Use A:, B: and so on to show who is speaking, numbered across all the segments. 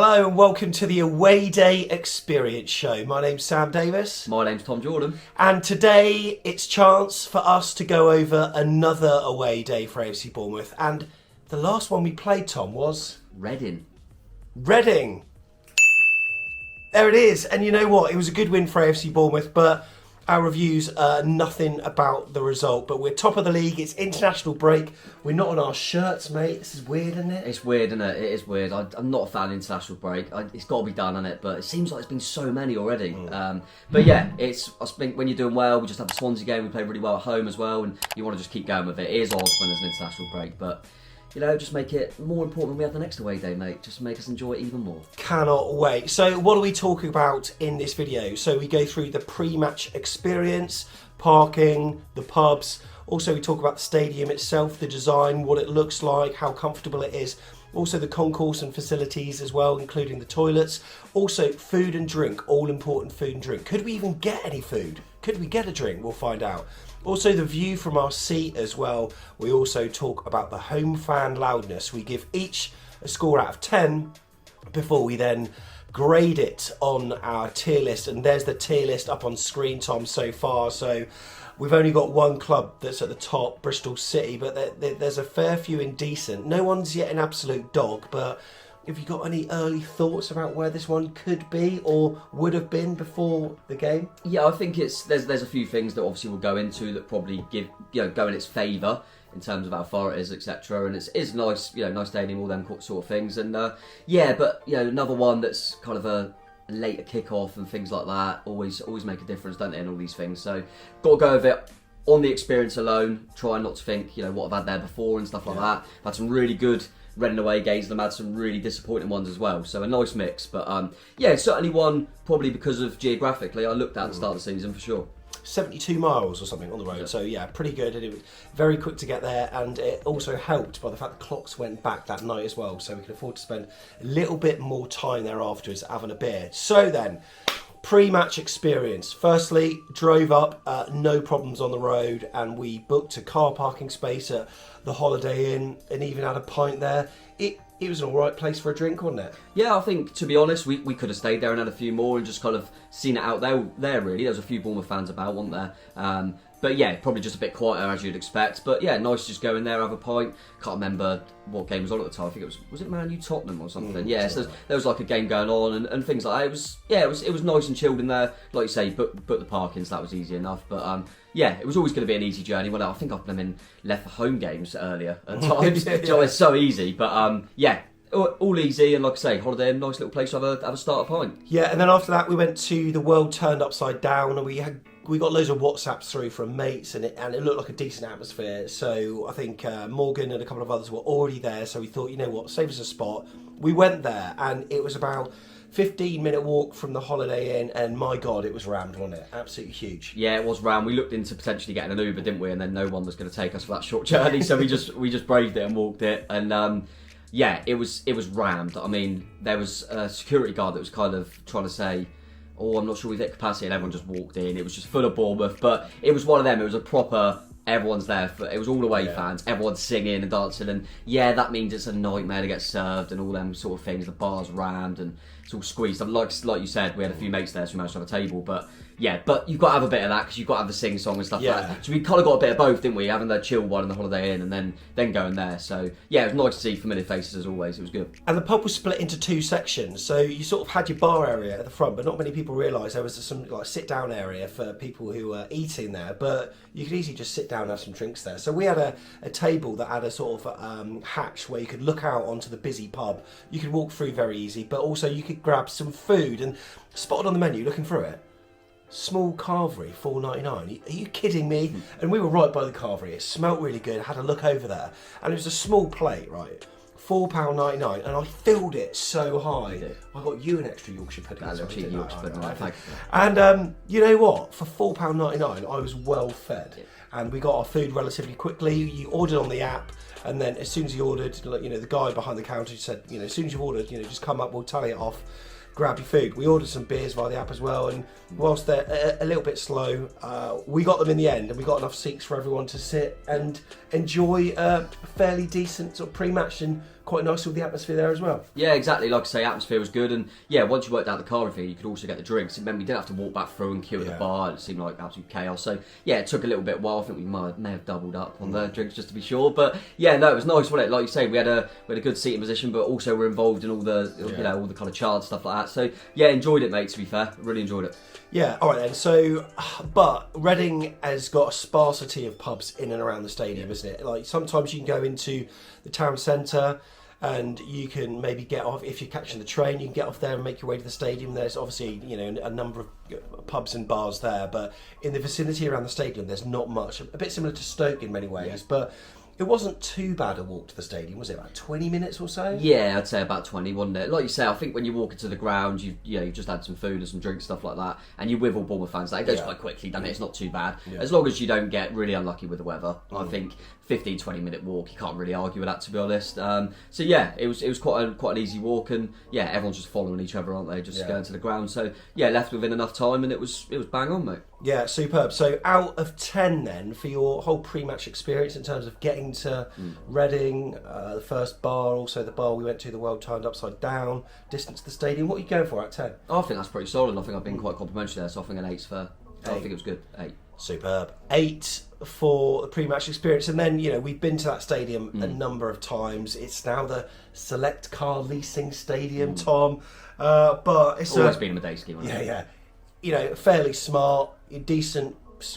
A: Hello and welcome to the Away Day Experience Show. My name's Sam Davis.
B: My name's Tom Jordan.
A: And today it's chance for us to go over another away day for AFC Bournemouth. And the last one we played, Tom, was...
B: Reading.
A: There it is. And you know what? It was a good win for AFC Bournemouth, but our reviews are nothing about the result. But we're top of the league. It's international break. We're not on our shirts, mate. This is weird, isn't it?
B: It's weird, isn't it? It is weird. I'm not a fan of international break. It's got to be done, hasn't it? But it seems like it's been so many already. But yeah, I think when you're doing well, we just have the Swansea game. We play really well at home as well, and you want to just keep going with it. It is odd when there's an international break, but... You know, just make it more important when we have the next away day, mate. Just make us enjoy it even more.
A: Cannot wait. So what are we talking about in this video? So we go through the pre-match experience, parking, the pubs. Also we talk about the stadium itself, the design, what it looks like, how comfortable it is. Also the concourse and facilities as well, including the toilets. Also food and drink, all important food and drink. Could we even get any food? Could we get a drink? We'll find out. Also the view from our seat as well. We also talk about the home fan loudness. We give each a score out of 10 before we then grade it on our tier list. And there's the tier list up on screen, Tom, so far. So we've only got one club that's at the top, Bristol City, but there's a fair few indecent. No one's yet an absolute dog, but have you got any early thoughts about where this one could be or would have been before the game?
B: Yeah, I think there's a few things that obviously we'll go into that probably go in its favour in terms of how far it is, etc. And it is nice, nice stadium, all them sort of things. And but another one that's kind of a later kick-off and things like that always make a difference, don't they, in all these things. So got to go with it on the experience alone. Try not to think, what I've had there before and stuff like that. I've had some really good Reading away games, and I've had some really disappointing ones as well. So a nice mix, but certainly one probably because of geographically I looked at the start of the season for sure.
A: 72 miles or something on the road, so yeah, pretty good, and it was very quick to get there, and it also helped by the fact the clocks went back that night as well, so we could afford to spend a little bit more time there afterwards having a beer. So then, pre-match experience. Firstly, drove up, no problems on the road, and we booked a car parking space at the Holiday Inn and even had a pint there. It was an alright place for a drink, wasn't it? Yeah,
B: I think, to be honest, we could have stayed there and had a few more and just kind of seen it out there really. There was a few Bournemouth fans about, wasn't there? But yeah, probably just a bit quieter as you'd expect. But yeah, nice to just go in there, have a pint. Can't remember what game was on at the time. I think was it Man U Tottenham or something? Yeah, so there was like a game going on and things like that. It was nice and chilled in there. Like you say, book the parking, so that was easy enough. But it was always going to be an easy journey. Well, I think I've been left for home games earlier at times. It's so easy. But all easy, and like I say, Holiday Inn, nice little place to have a starter pint.
A: Yeah, and then after that we went to the World Turned Upside Down, and we got loads of WhatsApps through from mates, and it looked like a decent atmosphere. So I think Morgan and a couple of others were already there, so we thought, you know what, save us a spot. We went there, and it was about 15-minute walk from the Holiday Inn, and my God, it was rammed, wasn't it? Absolutely huge.
B: Yeah, it was rammed. We looked into potentially getting an Uber, didn't we? And then no one was going to take us for that short journey, so we just braved it and walked it. And it was rammed. I mean, there was a security guard that was kind of trying to say, I'm not sure we've hit capacity, and everyone just walked in. It was just full of Bournemouth, but it was one of them. It was a proper, everyone's there, it was all away fans, everyone's singing and dancing, and that means it's a nightmare to get served and all them sort of things. The bar's rammed and it's all squeezed. Like you said, we had a few mates there, so we managed to have a table, but you've got to have a bit of that because you've got to have the sing-song and stuff like that. So we kind of got a bit of both, didn't we? Having the chill one in the Holiday Inn and then going there. So it was nice to see familiar faces as always. It was good.
A: And the pub was split into two sections. So you sort of had your bar area at the front, but not many people realised there was some like sit-down area for people who were eating there. But you could easily just sit down and have some drinks there. So we had a table that had a sort of hatch where you could look out onto the busy pub. You could walk through very easy, but also you could grab some food. And spotted on the menu, looking through it, small carvery, $4.99. Are you kidding me? And we were right by the carvery. It smelt really good. I had a look over there, and it was a small plate, right? £4.99, and I filled it so high. I got you an extra Yorkshire pudding. And you know what? For £4.99, I was well fed, and we got our food relatively quickly. You ordered on the app, and then as soon as you ordered, the guy behind the counter said, as soon as you've ordered, just come up, we'll tally it off. Grab your food. We ordered some beers via the app as well, and whilst they're a little bit slow, we got them in the end, and we got enough seats for everyone to sit and enjoy a fairly decent sort of pre-match and quite nice with the atmosphere there as well.
B: Yeah, exactly. Like I say, atmosphere was good, and yeah, once you worked out the car fee, you could also get the drinks. Remember, you didn't have to walk back through and queue at the bar. It seemed like absolute chaos. So yeah, it took a little bit while. I think we may have doubled up on the drinks just to be sure. But yeah, no, it was nice, wasn't it? Like you say, we had a good seating position, but also we're involved in all the all the kind of chart stuff like that. So yeah, enjoyed it, mate. To be fair, really enjoyed it.
A: Yeah, all right then. So, but Reading has got a sparsity of pubs in and around the stadium, isn't it? Like sometimes you can go into the town centre and you can maybe get off, if you're catching the train, you can get off there and make your way to the stadium. There's obviously, a number of pubs and bars there, but in the vicinity around the stadium, there's not much. A bit similar to Stoke in many ways, but it wasn't too bad a walk to the stadium, was it? About 20 minutes or so?
B: Yeah, I'd say about 20, wasn't it? Like you say, I think when you walk into the ground, you've just had some food and some drinks, stuff like that, and you're with all Bournemouth fans. That goes quite quickly, doesn't it? It's not too bad. Yeah. As long as you don't get really unlucky with the weather. I think 15, 20 minute walk, you can't really argue with that, to be honest. So yeah, it was quite an easy walk, and yeah, everyone's just following each other, aren't they? Just going to the ground. So yeah, left within enough time, and it was bang on, mate.
A: Yeah, superb. So out of 10 then, for your whole pre-match experience in terms of getting to Reading, the first bar, also the bar we went to, the World Turned Upside Down, distance to the stadium, what are you going for out of 10?
B: I think that's pretty solid. I think I've been quite complimentary there, so I think an 8's fair. I think it was good. 8.
A: Superb. 8 for the pre-match experience, and then we've been to that stadium a number of times. It's now the Select Car Leasing Stadium, Tom, but it's
B: always been a Madejski one.
A: Yeah. Fairly smart, decent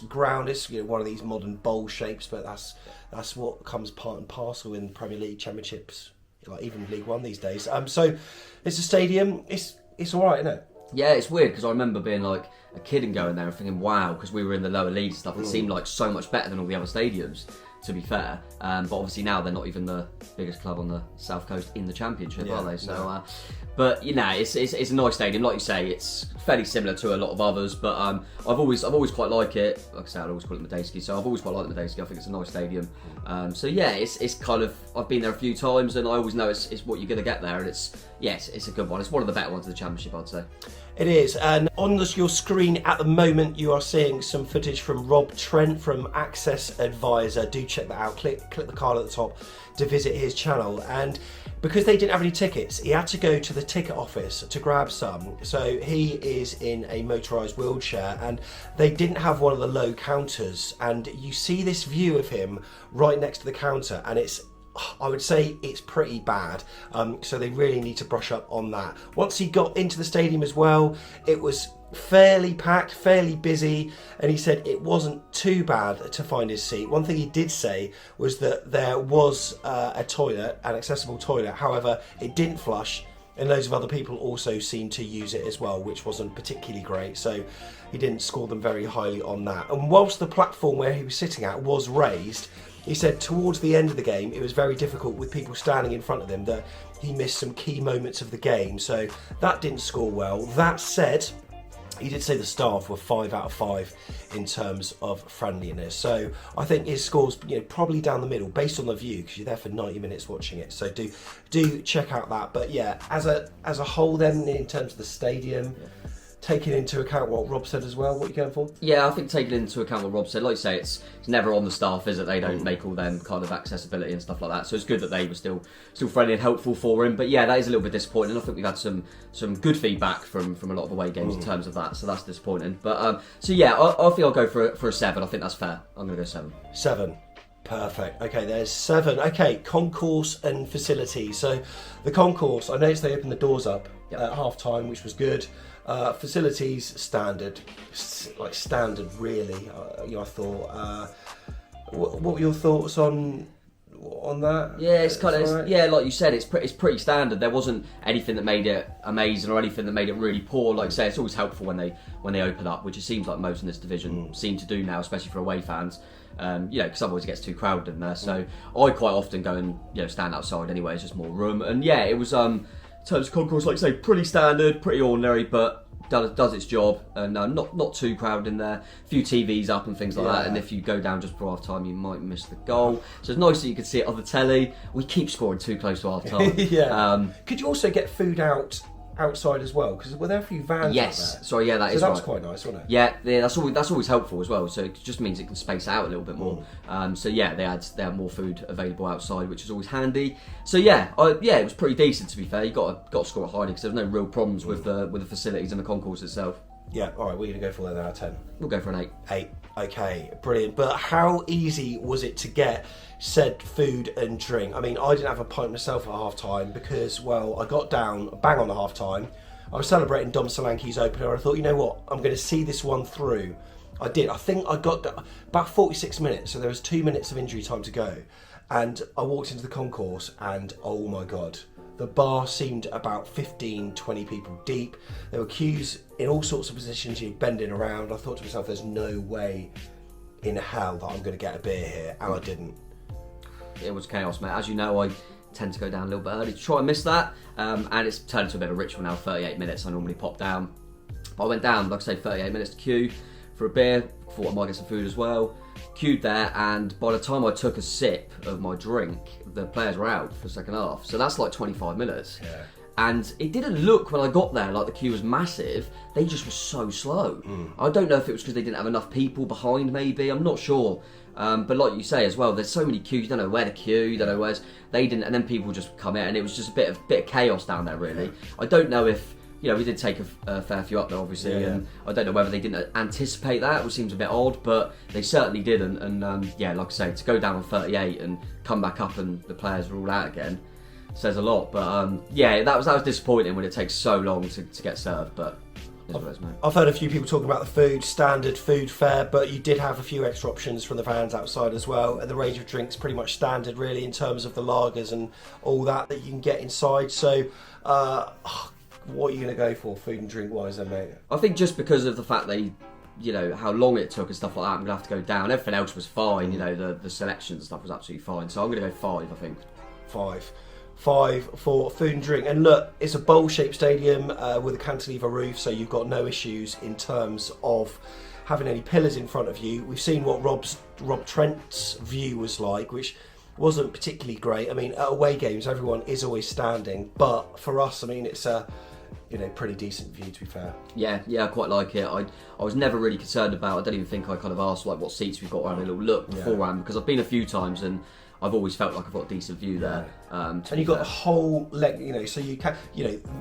A: ground. It's one of these modern bowl shapes, but that's what comes part and parcel in Premier League, Championships, like even League One these days. So it's a stadium. It's all right, isn't it?
B: Yeah, it's weird because I remember being like a kid and going there and thinking, wow, because we were in the lower leagues and stuff, it seemed like so much better than all the other stadiums, to be fair. But obviously now they're not even the biggest club on the South Coast in the Championship, are they? So, but it's a nice stadium, like you say. It's fairly similar to a lot of others, but I've always quite like it. Like I say, I always call it Madejski, so I've always quite liked Madejski. I think it's a nice stadium. So yeah, it's kind of, I've been there a few times, and I always know it's what you're going to get there, and it's a good one. It's one of the better ones of the Championship, I'd say.
A: It is, and on your screen at the moment you are seeing some footage from Rob Trent from Access Advisor. Do check that out. Click the card at the top to visit his channel. And because they didn't have any tickets, he had to go to the ticket office to grab some. So he is in a motorised wheelchair, and they didn't have one of the low counters, and you see this view of him right next to the counter, and I would say it's pretty bad, so they really need to brush up on that. Once he got into the stadium as well, it was fairly packed, fairly busy, and he said it wasn't too bad to find his seat. One thing he did say was that there was a toilet, an accessible toilet, however it didn't flush, and loads of other people also seemed to use it as well, which wasn't particularly great, so he didn't score them very highly on that. And whilst the platform where he was sitting at was raised, he said towards the end of the game it was very difficult with people standing in front of him, that he missed some key moments of the game, so that didn't score well. That said, he did say the staff were 5 out of 5 in terms of friendliness, so I think his score's probably down the middle based on the view, because you're there for 90 minutes watching it, so do check out that. But yeah, as a whole then, in terms of the stadium, taking into account what Rob said as well, what are you going for? Yeah,
B: I think taking into account what Rob said, like you say, it's never on the staff, is it? They don't make all them kind of accessibility and stuff like that. So it's good that they were still friendly and helpful for him. But yeah, that is a little bit disappointing. I think we've had some good feedback from a lot of away games in terms of that. So that's disappointing. But so yeah, I think I'll go for a 7. I think that's fair. I'm going to go 7.
A: 7. Perfect. Okay, there's 7. Okay, concourse and facilities. So the concourse, I noticed they opened the doors up at half time, which was good. Facilities standard, like standard really. I thought. What were your thoughts on that?
B: Yeah, it's kind of like you said, it's pretty standard. There wasn't anything that made it amazing or anything that made it really poor. Like I say, it's always helpful when they open up, which it seems like most in this division seem to do now, especially for away fans. Because otherwise it gets too crowded in there. So I quite often go and stand outside anyway. It's just more room. And yeah, it was in terms of concourse, like I say, pretty standard, pretty ordinary, but does its job, and not too crowded in there. A few TVs up and things like that, and if you go down just before half time, you might miss the goal. So it's nice that you can see it on the telly. We keep scoring too close to half time.
A: Could you also get food out outside as well? Because were there a few vans
B: Yes.
A: out there?
B: Sorry, yeah, that is
A: that
B: right.
A: was quite nice, wasn't it?
B: Yeah, that's always helpful as well. So it just means it can space out a little bit more. So yeah, they had more food available outside, which is always handy. So yeah, it was pretty decent to be fair. You got to score it highly because there was no real problems with the facilities and the concourse itself.
A: Yeah. All right, we're gonna go for that out of 10.
B: We'll go for an 8.
A: 8. Okay, brilliant. But how easy was it to get said food and drink? I mean, I didn't have a pint myself at half time because, well, I got down bang on the half time. I was celebrating Dom Solanke's opener and I thought, you know what, I'm going to see this one through. I did. I think I got about 46 minutes, so there was 2 minutes of injury time to go. And I walked into the concourse and, oh my God, the bar seemed about 15, 20 people deep. There were queues in all sorts of positions, you're bending around. I thought to myself, there's no way in hell that I'm going to get a beer here, and I didn't.
B: It was chaos, mate. As you know, I tend to go down a little bit early to try and miss that, and it's turned into a bit of a ritual now. 38 minutes, I normally pop down. But I went down, like I say, 38 minutes to queue for a beer. Thought I might get some food as well. Queued there, and by the time I took a sip of my drink, the players were out for the second half. So that's like 25 minutes.
A: Yeah.
B: And it didn't look, when I got there, like the queue was massive. They just were so slow. I don't know if it was because they didn't have enough people behind, maybe. I'm not sure. But like you say as well, there's so many queues. You don't know where to queue. You don't know where's. They didn't, and then people just come in, and it was just a bit of chaos down there, really. I don't know if. We did take a fair few up there, obviously, and I don't know whether they didn't anticipate that, which seems a bit odd, but they certainly didn't. And like I say, to go down on 38 and come back up and the players were all out again says a lot. But that was disappointing when it takes so long to get served. But
A: I've heard a few people talking about the food, standard food fare, but you did have a few extra options from the vans outside as well, and the range of drinks pretty much standard, really, in terms of the lagers and all that you can get inside. So. What are you going to go for, food and drink wise then, mate?
B: I think just because of the fact they, how long it took and stuff like that, I'm going to have to go down. Everything else was fine, the selection and stuff was absolutely fine. So I'm going to go 5, I think. 5 for food and drink. And look, it's a bowl-shaped stadium with a cantilever roof, so you've got no issues in terms of having any pillars in front of you. We've seen what Rob Trent's view was like, which wasn't particularly great. I mean, at away games, everyone is always standing, but for us, I mean, it's a pretty decent view, to be fair. Yeah, I quite like it. I was never really concerned about. I don't even think I kind of asked like what seats we've got. I had a little look beforehand because I've been a few times and I've always felt like I've got a decent view there. And you've got the whole leg, so you can,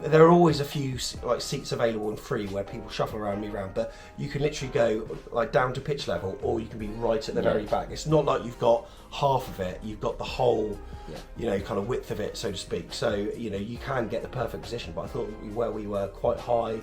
B: there are always a few like seats available and free where people shuffle around, move around, but you can literally go like down to pitch level, or you can be right at the very back. It's not like you've got half of it; you've got the whole, kind of width of it, so to speak. So you can get the perfect position. But I thought where we were quite high.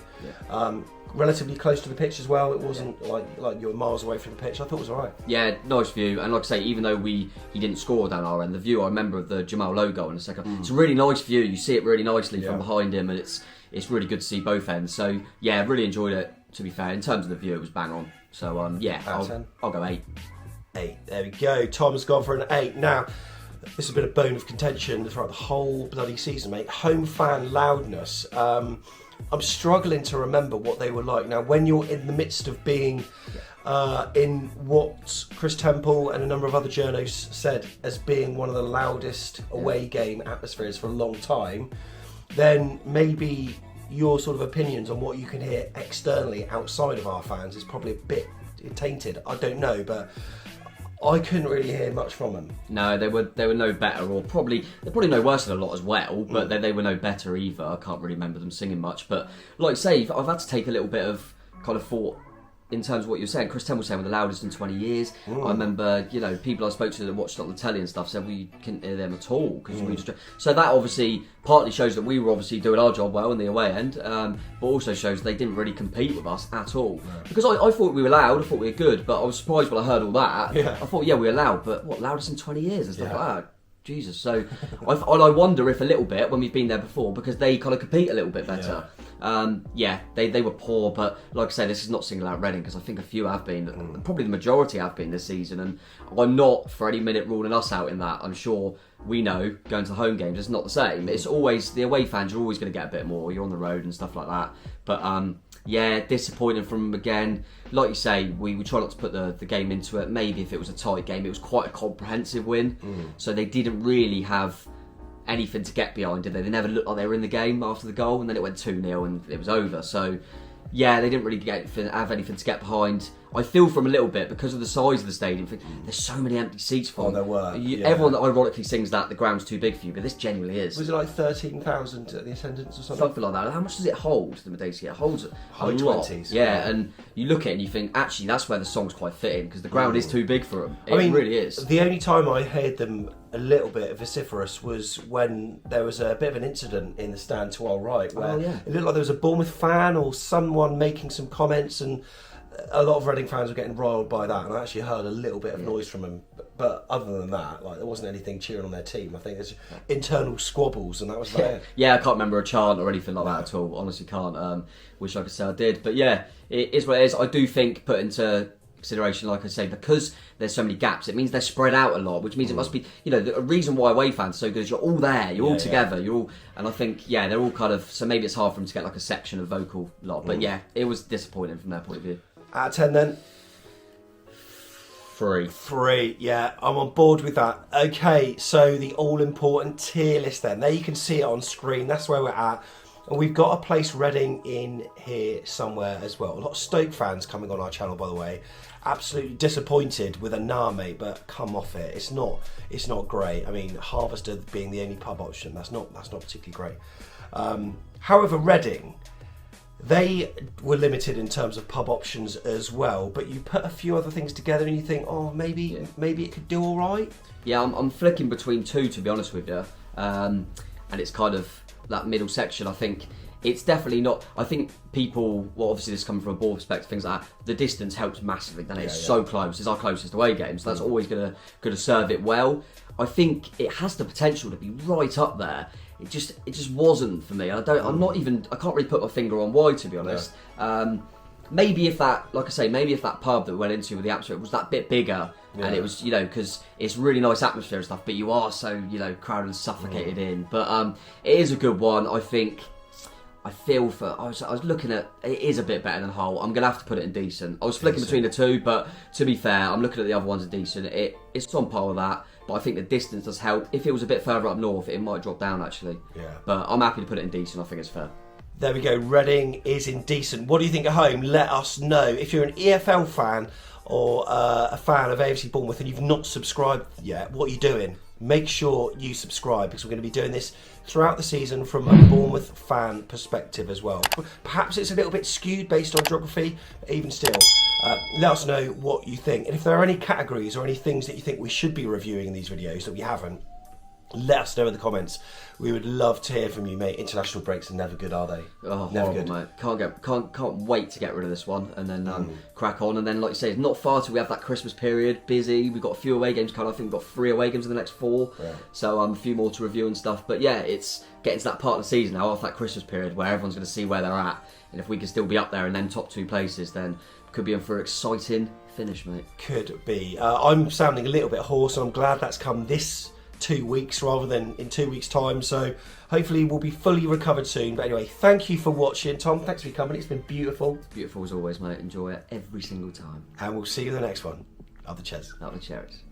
B: Relatively close to the pitch as well. It wasn't like you were miles away from the pitch. I thought it was alright. Yeah, nice view. And like I say, even though he didn't score down our end, the view I remember of the Jamal logo in a second. It's a really nice view. You see it really nicely from behind him, and it's really good to see both ends. So yeah, really enjoyed it. To be fair, in terms of the view, it was bang on. So I'll go 8. 8. There we go. Tom has gone for an 8. Now, this has been a bone of contention throughout the whole bloody season, mate. Home fan loudness. I'm struggling to remember what they were like. Now, when you're in the midst of being in what Chris Temple and a number of other journos said as being one of the loudest away game atmospheres for a long time, then maybe your sort of opinions on what you can hear externally outside of our fans is probably a bit tainted. I don't know, but I couldn't really hear much from them. No, they were no better, or they're probably no worse than a lot as well, but they were no better either. I can't really remember them singing much, but like I say, I've had to take a little bit of kind of thought in terms of what you're saying. Chris Temple saying we're the loudest in 20 years. I remember, people I spoke to that watched it on the telly and stuff said we couldn't hear them at all because we just. So that obviously partly shows that we were obviously doing our job well in the away end, but also shows they didn't really compete with us at all. No. Because I thought we were loud, I thought we were good, but I was surprised when I heard all that. Yeah. I thought, we were loud, but what, loudest in 20 years and stuff like that? Jesus. So I wonder if a little bit when we've been there before, because they kind of compete a little bit better. They were poor, but like I say, this is not single out Reading because I think a few have been, probably the majority have been this season, and I'm not for any minute ruling us out in that. I'm sure we know going to the home games it's not the same. It's always the away fans, you're always going to get a bit more, you're on the road and stuff like that, but disappointing from them again. Like you say, we try not to put the game into it. Maybe if it was a tight game, it was quite a comprehensive win, so they didn't really have anything to get behind, did they? They never looked like they were in the game after the goal, and then it went 2-0 and it was over. So, yeah, they didn't really have anything to get behind. I feel from a little bit, because of the size of the stadium, there's so many empty seats for them.
A: There were.
B: Everyone that ironically sings that the ground's too big for you, but this genuinely is.
A: Was it like 13,000 at the attendance or something?
B: Something like that. How much does it hold, the Madejski? It holds
A: high
B: a lot.
A: 20s.
B: Yeah, and you look at it and you think, actually, that's where the song's quite fitting, because the ground is too big for them. It really is.
A: The only time I heard them a little bit vociferous was when there was a bit of an incident in the stand to our right, where it looked like there was a Bournemouth fan or someone making some comments, and a lot of Reading fans were getting riled by that, and I actually heard a little bit of noise from them. But other than that, like, there wasn't anything cheering on their team. I think there's internal squabbles, and that was about it.
B: Yeah, I can't remember a chant or anything like that at all. Honestly, can't. Wish I could say I did. But yeah, it is what it is. I do think, put into consideration, like I say, because there's so many gaps, it means they're spread out a lot, which means it must be, the reason why away fans are so good is you're all there, you're all together, you're all, and I think, they're all kind of, so maybe it's hard for them to get like a section of vocal lot, but yeah, it was disappointing from their point of view.
A: Out of 10 then? 3, yeah, I'm on board with that. Okay, so the all-important tier list then. There you can see it on screen, that's where we're at. And we've got to place Reading in here somewhere as well. A lot of Stoke fans coming on our channel, by the way. Absolutely disappointed with a nah, mate, but come off it. It's not great. I mean, Harvester being the only pub option, that's not particularly great. However, Reading, they were limited in terms of pub options as well, but you put a few other things together and you think, oh, maybe it could do all right. Yeah,
B: I'm flicking between two, to be honest with you, and it's kind of that middle section. I think it's definitely not. I think people, well, obviously this coming from a ball perspective, things like that, the distance helps massively. Then it's so close. It's our closest away game, so that's always gonna serve it well. I think it has the potential to be right up there. It just wasn't for me. I can't really put my finger on why, to be honest. Maybe if that, like I say, if that pub that we went into with the atmosphere was that bit bigger, and it was, because it's really nice atmosphere and stuff, but you are so, crowded and suffocated in. But it is a good one. I think, I was looking at, it is a bit better than Hull. I'm going to have to put it in decent. I was flicking between the two, but to be fair, I'm looking at the other ones as decent. It's on par with that, but I think the distance does help. If it was a bit further up north, it might drop down, actually. Yeah. But I'm happy to put it in decent. I think it's fair.
A: There we go. Reading is indecent. What do you think at home? Let us know. If you're an EFL fan or a fan of AFC Bournemouth and you've not subscribed yet, what are you doing? Make sure you subscribe, because we're going to be doing this throughout the season from a Bournemouth fan perspective as well. Perhaps it's a little bit skewed based on geography, but even still, let us know what you think. And if there are any categories or any things that you think we should be reviewing in these videos that we haven't, let us know in the comments. We would love to hear from you, mate. International breaks are never good, are they?
B: Oh, never horrible, good, mate. Can't wait to get rid of this one and then crack on. And then, like you say, it's not far till we have that Christmas period. Busy. We've got a few away games coming. I think we've got 3 away games in the next 4. Yeah. So a few more to review and stuff. But yeah, it's getting to that part of the season now, after that Christmas period, where everyone's going to see where they're at. And if we can still be up there and then top 2 places, then could be in for an exciting finish, mate.
A: Could be. I'm sounding a little bit hoarse, and I'm glad that's come this 2 weeks rather than in 2 weeks' time, so hopefully we'll be fully recovered soon. But anyway, thank you for watching. Tom, thanks for coming. It's been beautiful.
B: Beautiful as always, mate. Enjoy it every single time.
A: And we'll see you in the next one. Up the cherries.
B: Up the cherries.